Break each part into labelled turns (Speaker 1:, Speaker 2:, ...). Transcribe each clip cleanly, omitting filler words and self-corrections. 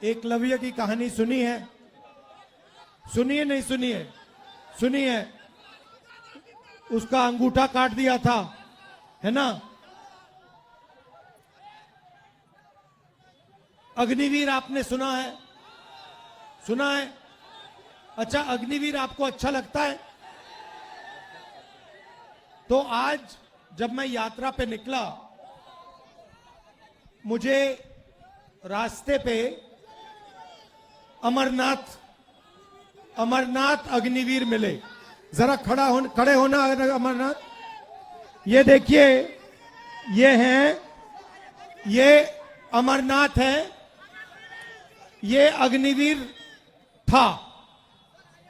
Speaker 1: एकलव्य की कहानी सुनी है? सुनिए नहीं सुनिए? सुनिए। उसका अंगूठा काट दिया था, है ना? अग्निवीर आपने सुना है? सुना है? अच्छा, अग्निवीर आपको अच्छा लगता है? तो आज जब मैं यात्रा पे निकला, मुझे रास्ते पे अमरनाथ अग्निवीर मिले। जरा खड़े होना अमरनाथ। ये देखिए, ये हैं, ये अमरनाथ है, ये अग्निवीर था।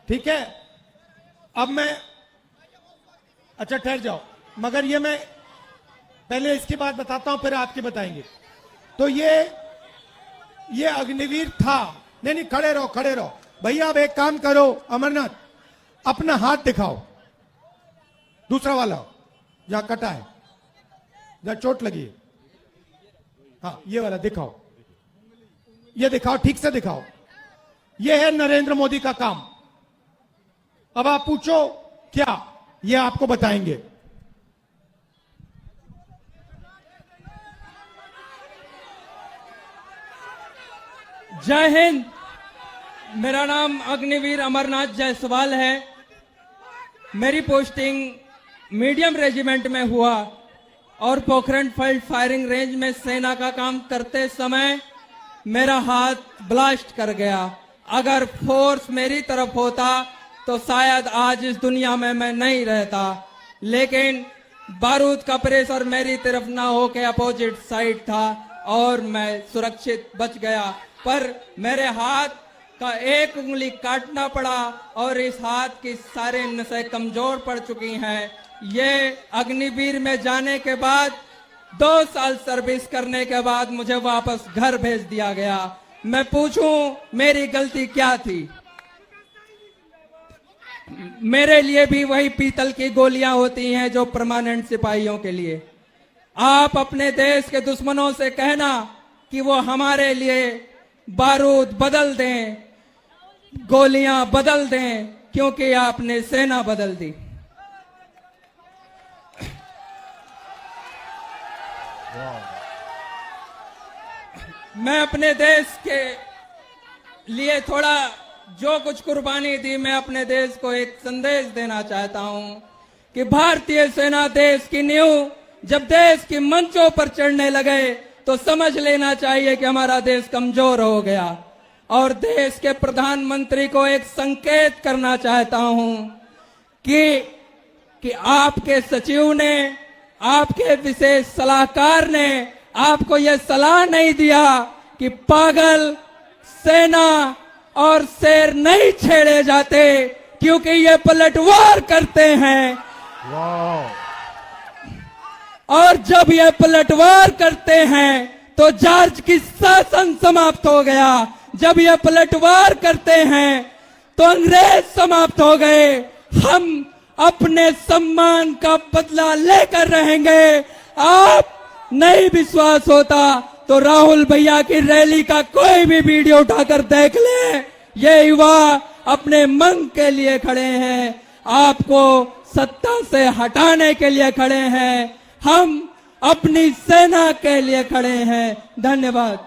Speaker 1: ठीक है? अब मैं, अच्छा ठहर जाओ, मगर ये मैं पहले इसकी बात बताता हूं, फिर आपके बताएंगे। तो ये अग्निवीर था। नहीं, खड़े रहो भैया। अब एक काम करो अमरनाथ, अपना हाथ दिखाओ, दूसरा वाला जहां कटा है, जहां चोट लगी है। हाँ, ये वाला दिखाओ, ये दिखाओ, ठीक से दिखाओ। ये है नरेंद्र मोदी का काम। अब आप पूछो क्या, ये आपको बताएंगे।
Speaker 2: जय हिंद। मेरा नाम अग्निवीर अमरनाथ जायसवाल है। मेरी पोस्टिंग मीडियम रेजिमेंट में हुआ और पोखरण फील्ड फायरिंग रेंज में सेना का काम करते समय मेरा हाथ ब्लास्ट कर गया। अगर फोर्स मेरी तरफ होता तो शायद आज इस दुनिया में मैं नहीं रहता, लेकिन बारूद का प्रेशर मेरी तरफ ना हो के अपोजिट साइड था और मैं सुरक्षित बच गया। पर मेरे हाथ का एक उंगली काटना पड़ा और इस हाथ की सारे नसें कमजोर पड़ चुकी हैं। ये अग्निवीर में जाने के बाद 2 साल सर्विस करने के बाद मुझे वापस घर भेज दिया गया। मैं पूछूं मेरी गलती क्या थी? मेरे लिए भी वही पीतल की गोलियां होती हैं जो परमानेंट सिपाहियों के लिए। आप अपने देश के दुश्मनों से कहना कि वो हमारे लिए बारूद बदल दें, गोलियां बदल दें, क्योंकि आपने सेना बदल दी। मैं अपने देश के लिए थोड़ा जो कुछ कुर्बानी दी, मैं अपने देश को एक संदेश देना चाहता हूं कि भारतीय सेना देश की नींव जब देश की मंचों पर चढ़ने लगे तो समझ लेना चाहिए कि हमारा देश कमजोर हो गया। और देश के प्रधानमंत्री को एक संकेत करना चाहता हूं कि आपके सचिव ने, आपके विशेष सलाहकार ने आपको यह सलाह नहीं दिया कि पागल, सेना और शेर नहीं छेड़े जाते, क्योंकि ये पलटवार करते हैं। और जब ये पलटवार करते हैं तो जॉर्ज की शासन समाप्त हो गया। जब ये पलटवार करते हैं तो अंग्रेज समाप्त हो गए। हम अपने सम्मान का बदला लेकर रहेंगे। आप नहीं विश्वास होता तो राहुल भैया की रैली का कोई भी वीडियो उठाकर देख ले। ये युवा अपने मंग के लिए खड़े हैं, आपको सत्ता से हटाने के लिए खड़े हैं। हम अपनी सेना के लिए खड़े हैं। धन्यवाद।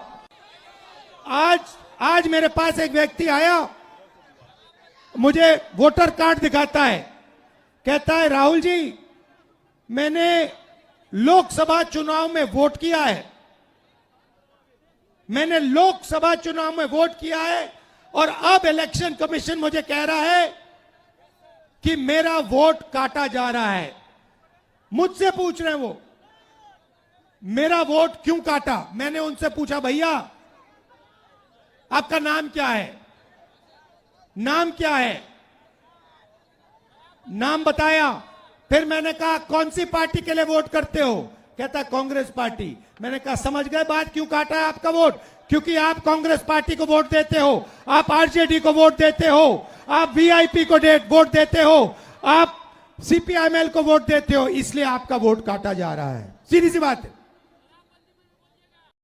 Speaker 1: आज मेरे पास एक व्यक्ति आया, मुझे वोटर कार्ड दिखाता है, कहता है राहुल जी, मैंने लोकसभा चुनाव में वोट किया है, मैंने लोकसभा चुनाव में वोट किया है और अब इलेक्शन कमीशन मुझे कह रहा है कि मेरा वोट काटा जा रहा है। मुझसे पूछ रहे हैं वो, मेरा वोट क्यों काटा? मैंने उनसे पूछा, भैया आपका नाम क्या है? नाम क्या है? नाम बताया। फिर मैंने कहा कौन सी पार्टी के लिए वोट करते हो? कहता कांग्रेस पार्टी। मैंने कहा समझ गए बात, क्यों काटा है आपका वोट? क्योंकि आप कांग्रेस पार्टी को वोट देते हो, आप आरजेडी को वोट देते हो, आप वीआईपी को वोट देते हो, आप सीपीआईएमएल को वोट देते हो, इसलिए आपका वोट काटा जा रहा है। सीधी सी बात है।